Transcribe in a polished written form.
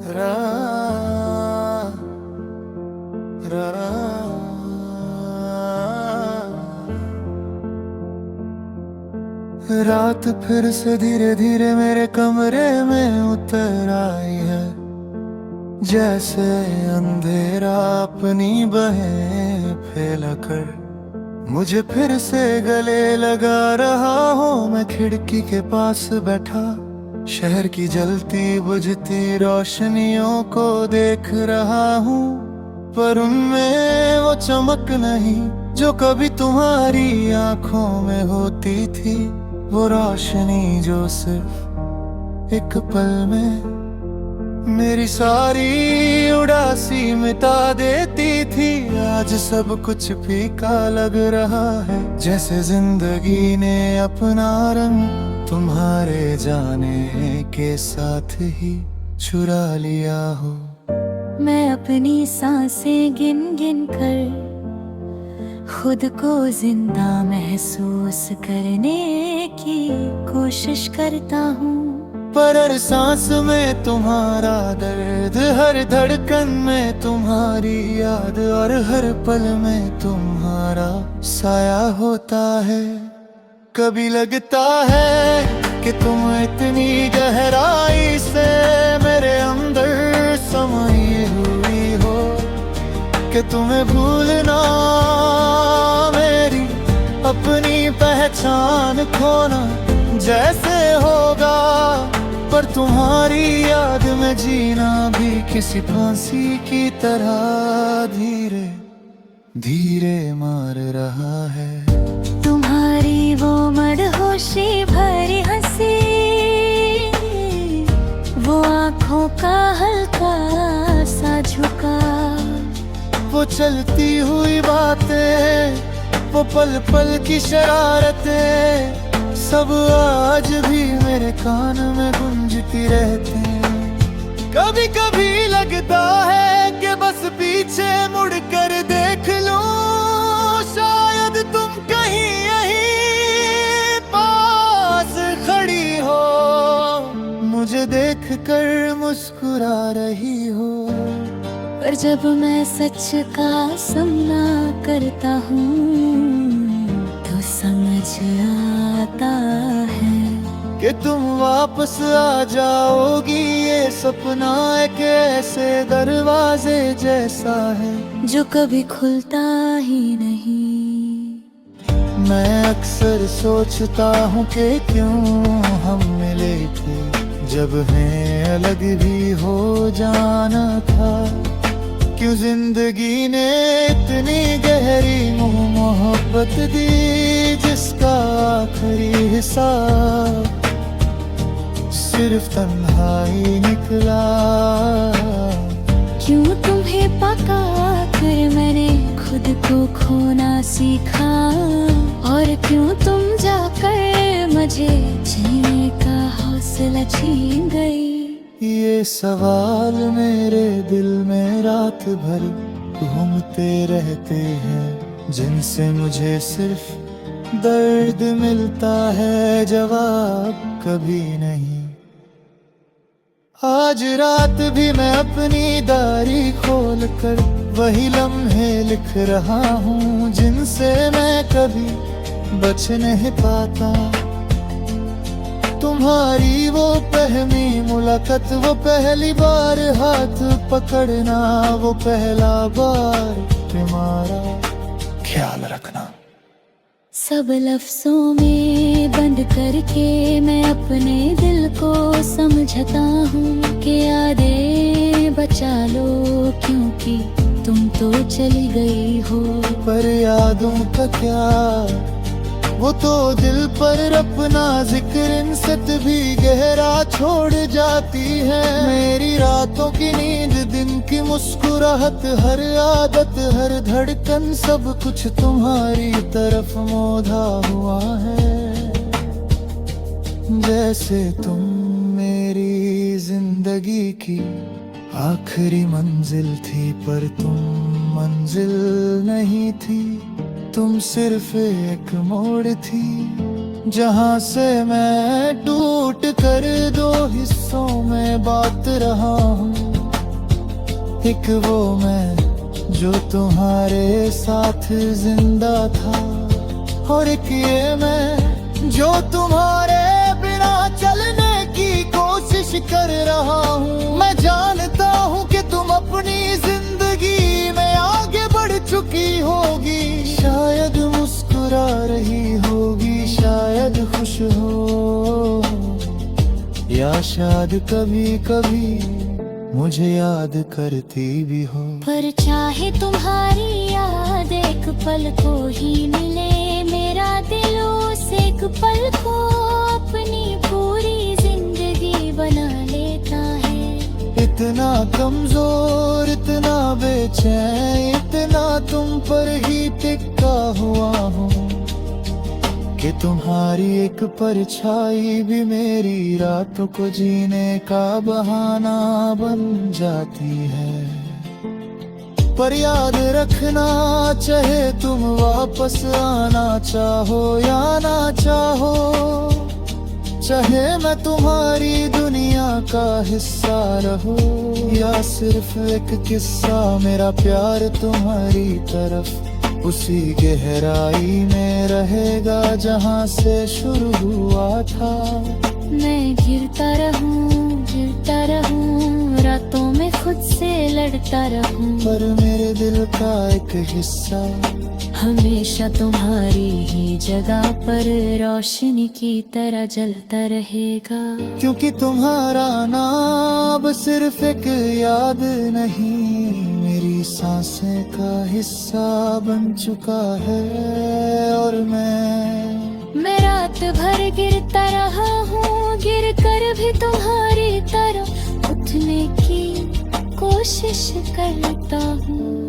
रा, रा, रा, रात फिर से धीरे धीरे मेरे कमरे में उतर आई है, जैसे अंधेरा अपनी बाहें फैला कर मुझे फिर से गले लगा रहा हूँ। मैं खिड़की के पास बैठा शहर की जलती बुझती रोशनियों को देख रहा हूँ, पर उनमें वो चमक नहीं जो कभी तुम्हारी आंखों में होती थी। वो रोशनी जो सिर्फ एक पल में मेरी सारी उदासी मिटा देती थी। आज सब कुछ फीका लग रहा है, जैसे जिंदगी ने अपना रंग तुम्हारे जाने के साथ ही चुरा लिया हो। मैं अपनी सांसें गिन गिन कर खुद को जिंदा महसूस करने की कोशिश करता हूँ, पर हर सांस में तुम्हारा दर्द, हर धड़कन में तुम्हारी याद, और हर पल में तुम्हारा साया होता है। कभी लगता है कि तुम इतनी गहराई से मेरे अंदर समाई हुई हो कि तुम्हें भूलना मेरी अपनी पहचान खोना जैसे होगा। पर तुम्हारी याद में जीना भी किसी फांसी की तरह धीरे धीरे मार रहा है। तुम्हारी वो मदहोशी भरी हंसी, वो आँखों का हल्का सा झुका, वो चलती हुई बातें, वो पल पल की शरारतें, सब आज भी मेरे कान में गूंजती रहते हैं। कभी कभी लगता है कि बस पीछे मुड़कर देख लूं, शायद तुम कहीं यहीं पास खड़ी हो, मुझे देखकर मुस्कुरा रही हो। पर जब मैं सच का सामना करता हूँ तो समझ आता है कि तुम वापस आ जाओगी। ये सपना एक ऐसे दरवाजे जैसा है जो कभी खुलता ही नहीं। मैं अक्सर सोचता हूँ कि क्यों हम मिले थे जब हमें अलग भी हो जाना था। क्यों जिंदगी ने इतनी गहरी मोहब्बत दी जिसका आखिरी हिसाब सिर्फ तन्हाई निकला। क्यों तुम्हें पका कर मैंने खुद को खोना सीखा, और क्यों तुम जाकर मुझे जीने का हौसला छीन गई। ये सवाल मेरे दिल में रात भर घूमते रहते हैं, जिनसे मुझे सिर्फ दर्द मिलता है, जवाब कभी नहीं। आज रात भी मैं अपनी डायरी खोल कर वही लम्हे लिख रहा हूँ जिनसे मैं कभी बच नहीं पाता। तुम्हारी वो पहली मुलाकात, वो पहली बार हाथ पकड़ना, वो पहला बार तुम्हारा ख्याल रखना। सब लफ्जों में बंद करके मैं अपने दिल को समझता हूँ कि यादें बचा लो, क्योंकि तुम तो चली गई हो। पर यादों का क्या, वो तो दिल पर अपना जिक्र इंसत भी गहरा छोड़ जाती है। मेरी रातों की नींद, दिन की मुस्कुराहट, हर आदत, हर धड़कन, सब कुछ तुम्हारी तरफ मोधा हुआ है। जैसे तुम मेरी जिंदगी की आखिरी मंजिल थी, पर तुम मंजिल नहीं थी। तुम सिर्फ एक मोड़ थी जहां से मैं टूट कर दो हिस्सों में बात रहा हूँ। एक वो मैं जो तुम्हारे साथ जिंदा था, और एक ये मैं जो तुम्हारे बिना चलने की कोशिश कर रहा हूँ। मैं जानता हूँ कि तुम अपनी जिंदगी में आगे बढ़ चुकी होगी, शायद मुस्कुरा रही होगी, शायद खुश हो, या शायद कभी कभी मुझे याद करती भी हो। पर चाहे तुम्हारी याद एक पल को ही मिले, मेरा दिल उस एक पल को अपनी पूरी जिंदगी बना लेता है। इतना कमजोर, इतना बेचैन, इतना तुम पर ही टिका हुआ हूँ कि तुम्हारी एक परछाई भी मेरी रातों को जीने का बहाना बन जाती है। पर याद रखना, चाहे तुम वापस आना चाहो या ना चाहो, चाहे मैं तुम्हारी दुनिया का हिस्सा रहूं या सिर्फ एक किस्सा, मेरा प्यार तुम्हारी तरफ उसी गहराई में रहेगा जहाँ से शुरू हुआ था। मैं गिरता रहूं, रातों में खुद से लड़ता रहूं, पर मेरे दिल का एक हिस्सा हमेशा तुम्हारी ही जगह पर रोशनी की तरह जलता रहेगा। क्योंकि तुम्हारा नाम सिर्फ एक याद नहीं, मेरी सांसें का हिस्सा बन चुका है। और मैं रात भर गिरता रहा हूँ, गिर कर भी तुम्हारी तरफ उठने की कोशिश करता हूँ।